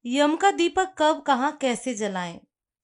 यम का दीपक कब, कहाँ, कैसे जलाएं?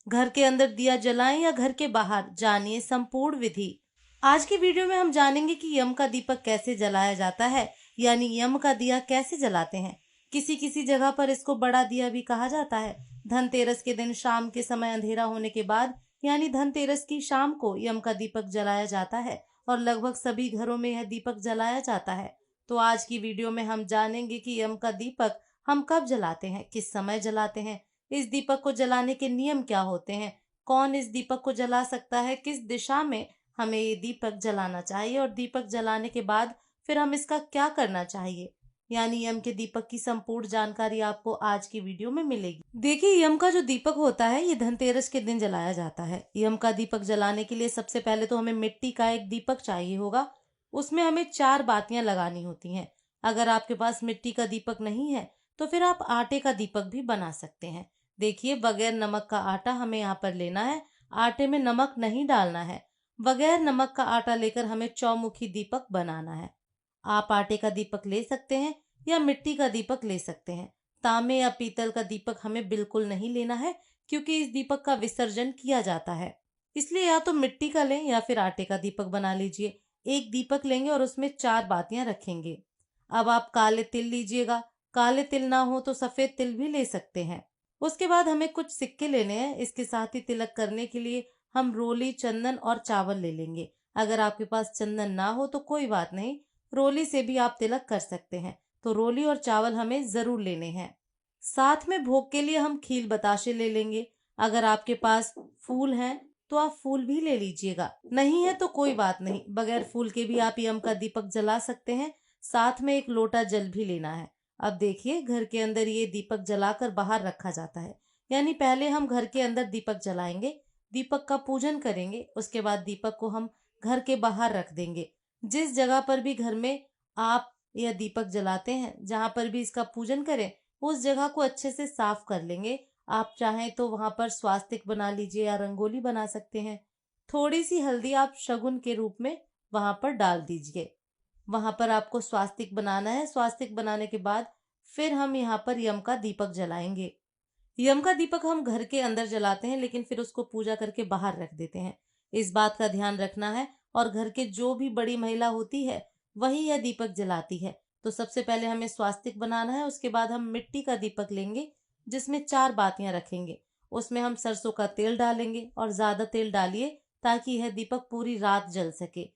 घर के अंदर दिया जलाएं या घर के बाहर? जानिए संपूर्ण विधि। आज की वीडियो में हम जानेंगे कि यम का दीपक कैसे जलाया जाता है, यानी यम का दिया कैसे जलाते हैं। किसी किसी जगह पर इसको बड़ा दिया भी कहा जाता है। धनतेरस के दिन शाम के समय अंधेरा होने के बाद, यानी धनतेरस की शाम को यम का दीपक जलाया जाता है और लगभग सभी घरों में यह दीपक जलाया जाता है। तो आज की वीडियो में हम जानेंगे कि यम का दीपक हम कब जलाते हैं, किस समय जलाते हैं, इस दीपक को जलाने के नियम क्या होते हैं, कौन इस दीपक को जला सकता है, किस दिशा में हमें ये दीपक जलाना चाहिए और दीपक जलाने के बाद फिर हम इसका क्या करना चाहिए, यानी यम के दीपक की संपूर्ण जानकारी आपको आज की वीडियो में मिलेगी। देखिए, यम का जो दीपक होता है ये धनतेरस के दिन जलाया जाता है। यम का दीपक जलाने के लिए सबसे पहले तो हमें मिट्टी का एक दीपक चाहिए होगा। उसमें हमें 4 बातियां लगानी होती हैं। अगर आपके पास मिट्टी का दीपक नहीं है तो फिर आप आटे का दीपक भी बना सकते हैं। देखिए, बगैर नमक का आटा हमें यहाँ पर लेना है। आटे में नमक नहीं डालना है। बगैर नमक का आटा लेकर हमें चौमुखी दीपक बनाना है। आप आटे का दीपक ले सकते हैं या मिट्टी का दीपक ले सकते हैं। तांबे या पीतल का दीपक हमें बिल्कुल नहीं लेना है, क्योंकि इस दीपक का विसर्जन किया जाता है। इसलिए या तो मिट्टी का लें या फिर आटे का दीपक बना लीजिए। एक दीपक लेंगे और उसमें 4 बातियां रखेंगे। अब आप काले तिल लीजिएगा। काले तिल ना हो तो सफेद तिल भी ले सकते हैं। उसके बाद हमें कुछ सिक्के लेने हैं। इसके साथ ही तिलक करने के लिए हम रोली, चंदन और चावल ले लेंगे। अगर आपके पास चंदन ना हो तो कोई बात नहीं, रोली से भी आप तिलक कर सकते हैं। तो रोली और चावल हमें जरूर लेने हैं। साथ में भोग के लिए हम खील बताशे ले लेंगे। अगर आपके पास फूल हैं तो आप फूल भी ले लीजिएगा, नहीं है तो कोई बात नहीं, बगैर फूल के भी आप यम का दीपक जला सकते हैं। साथ में एक लोटा जल भी लेना है। अब देखिए, घर के अंदर ये दीपक जलाकर बाहर रखा जाता है। यानी पहले हम घर के अंदर दीपक जलाएंगे, दीपक का पूजन करेंगे, उसके बाद दीपक को हम घर के बाहर रख देंगे। जिस जगह पर भी घर में आप यह दीपक जलाते हैं, जहाँ पर भी इसका पूजन करें, उस जगह को अच्छे से साफ कर लेंगे। आप चाहें तो वहां पर स्वास्तिक बना लीजिए या रंगोली बना सकते हैं। थोड़ी सी हल्दी आप शगुन के रूप में वहां पर डाल दीजिए। वहां पर आपको स्वास्तिक बनाना है। स्वास्तिक बनाने के बाद फिर हम यहाँ पर यम का दीपक जलाएंगे। यम का दीपक हम घर के अंदर जलाते हैं, लेकिन फिर उसको पूजा करके बाहर रख देते हैं। इस बात का ध्यान रखना है। और घर के जो भी बड़ी महिला होती है वही यह दीपक जलाती है। तो सबसे पहले हमें स्वास्तिक बनाना है। उसके बाद हम मिट्टी का दीपक लेंगे, जिसमें 4 बातियां रखेंगे। उसमें हम सरसों का तेल डालेंगे और ज्यादा तेल डालिए, ताकि यह दीपक पूरी रात जल सके।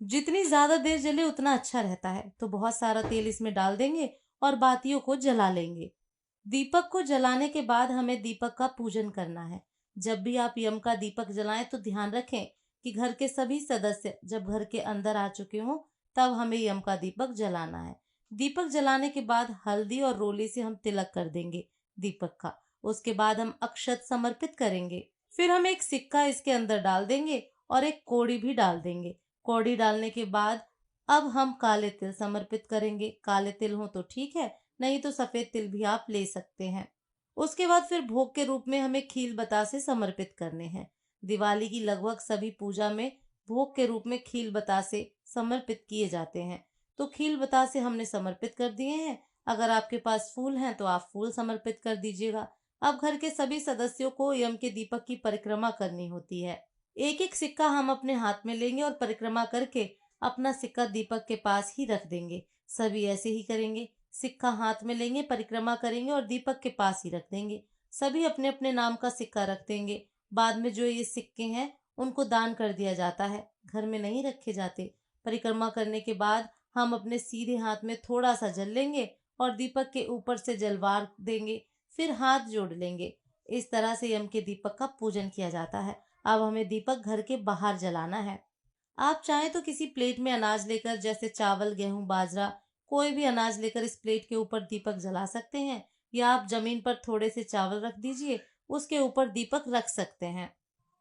जितनी ज्यादा देर जले उतना अच्छा रहता है। तो बहुत सारा तेल इसमें डाल देंगे और बातियों को जला लेंगे। दीपक को जलाने के बाद हमें दीपक का पूजन करना है। जब भी आप यम का दीपक जलाएं तो ध्यान रखें कि घर के सभी सदस्य जब घर के अंदर आ चुके हों, तब हमें यम का दीपक जलाना है। दीपक जलाने के बाद हल्दी और रोली से हम तिलक कर देंगे दीपक का। उसके बाद हम अक्षत समर्पित करेंगे। फिर हम एक सिक्का इसके अंदर डाल देंगे और एक कौड़ी भी डाल देंगे। कौड़ी डालने के बाद अब हम काले तिल समर्पित करेंगे। काले तिल हो तो ठीक है, नहीं तो सफेद तिल भी आप ले सकते हैं। उसके बाद फिर भोग के रूप में हमें खील बतासे समर्पित करने हैं। दिवाली की लगभग सभी पूजा में भोग के रूप में खील बतासे समर्पित किए जाते हैं। तो खील बतासे हमने समर्पित कर दिए हैं। अगर आपके पास फूल हैं तो आप फूल समर्पित कर दीजिएगा। अब घर के सभी सदस्यों को यम के दीपक की परिक्रमा करनी होती है। एक एक सिक्का हम अपने हाथ में लेंगे और परिक्रमा करके अपना सिक्का दीपक के पास ही रख देंगे। सभी ऐसे ही करेंगे। सिक्का हाथ में लेंगे, परिक्रमा करेंगे और दीपक के पास ही रख देंगे। सभी अपने अपने नाम का सिक्का रख देंगे। बाद में जो ये सिक्के हैं उनको दान कर दिया जाता है, घर में नहीं रखे जाते। परिक्रमा करने के बाद हम अपने सीधे हाथ में थोड़ा सा जल लेंगे और दीपक के ऊपर से जलवार देंगे, फिर हाथ जोड़ लेंगे। इस तरह से यम के दीपक का पूजन किया जाता है। अब हमें दीपक घर के बाहर जलाना है। आप चाहें तो किसी प्लेट में अनाज लेकर, जैसे चावल, गेहूं, बाजरा, कोई भी अनाज लेकर इस प्लेट के ऊपर दीपक जला सकते हैं। या आप जमीन पर थोड़े से चावल रख दीजिए, उसके ऊपर दीपक रख सकते हैं।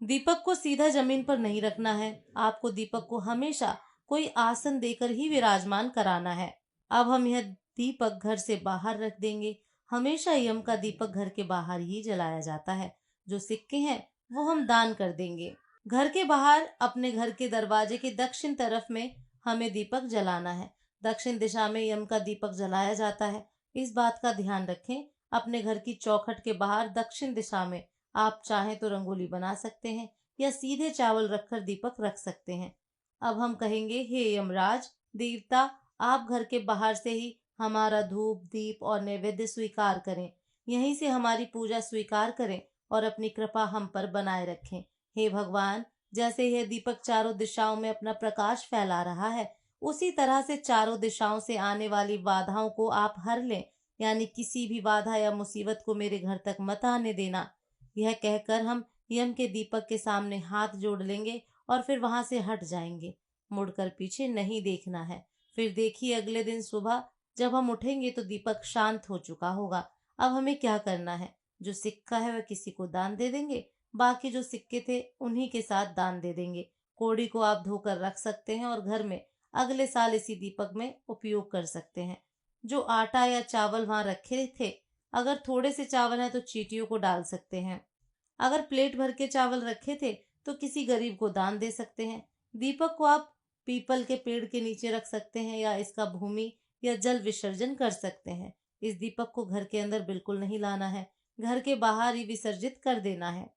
दीपक को सीधा जमीन पर नहीं रखना है। आपको दीपक को हमेशा कोई आसन देकर ही विराजमान कराना है। अब हम यह दीपक घर से बाहर रख देंगे। हमेशा यम का दीपक घर के बाहर ही जलाया जाता है। जो सिक्के हैं वो हम दान कर देंगे। घर के बाहर अपने घर के दरवाजे के दक्षिण तरफ में हमें दीपक जलाना है। दक्षिण दिशा में यम का दीपक जलाया जाता है। इस बात का ध्यान रखें। अपने घर की चौखट के बाहर दक्षिण दिशा में आप चाहें तो रंगोली बना सकते हैं या सीधे चावल रखकर दीपक रख सकते हैं। अब हम कहेंगे, हे यमराज देवता, आप घर के बाहर से ही हमारा धूप दीप और नैवेद्य स्वीकार करें। यहीं से हमारी पूजा स्वीकार करें और अपनी कृपा हम पर बनाए रखें। हे भगवान, जैसे यह दीपक चारों दिशाओं में अपना प्रकाश फैला रहा है, उसी तरह से चारों दिशाओं से आने वाली बाधाओं को आप हर लें, यानी किसी भी बाधा या मुसीबत को मेरे घर तक मत आने देना। यह कहकर हम यम के दीपक के सामने हाथ जोड़ लेंगे और फिर वहां से हट जाएंगे। मुड़कर पीछे नहीं देखना है। फिर देखिए, अगले दिन सुबह जब हम उठेंगे तो दीपक शांत हो चुका होगा। अब हमें क्या करना है? जो सिक्का है वह किसी को दान दे देंगे, बाकी जो सिक्के थे उन्हीं के साथ दान दे देंगे। कोड़ी को आप धोकर रख सकते हैं और घर में अगले साल इसी दीपक में उपयोग कर सकते हैं। जो आटा या चावल वहां रखे थे, अगर थोड़े से चावल है तो चींटियों को डाल सकते हैं। अगर प्लेट भर के चावल रखे थे तो किसी गरीब को दान दे सकते हैं। दीपक को आप पीपल के पेड़ के नीचे रख सकते हैं या इसका भूमि या जल विसर्जन कर सकते हैं। इस दीपक को घर के अंदर बिल्कुल नहीं लाना है, घर के बाहर ही विसर्जित कर देना है।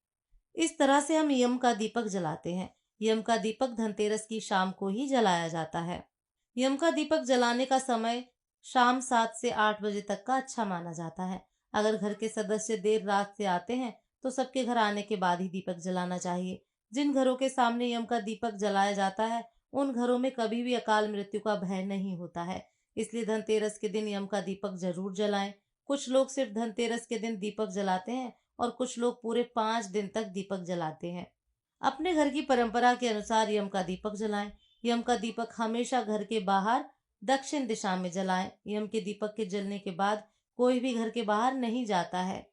इस तरह से हम यम का दीपक जलाते हैं। यम का दीपक धनतेरस की शाम को ही जलाया जाता है। यम का दीपक जलाने का समय शाम 7 से 8 बजे तक का अच्छा माना जाता है। अगर घर के सदस्य देर रात से आते हैं तो सबके घर आने के बाद ही दीपक जलाना चाहिए। जिन घरों के सामने यम का दीपक जलाया जाता है, उन घरों में कभी भी अकाल मृत्यु का भय नहीं होता है। इसलिए धनतेरस के दिन यम का दीपक जरूर जलाएं। कुछ लोग सिर्फ धनतेरस के दिन दीपक जलाते हैं और कुछ लोग पूरे 5 दिन तक दीपक जलाते हैं। अपने घर की परंपरा के अनुसार यम का दीपक जलाएं। यम का दीपक हमेशा घर के बाहर दक्षिण दिशा में जलाएं। यम के दीपक के जलने के बाद कोई भी घर के बाहर नहीं जाता है।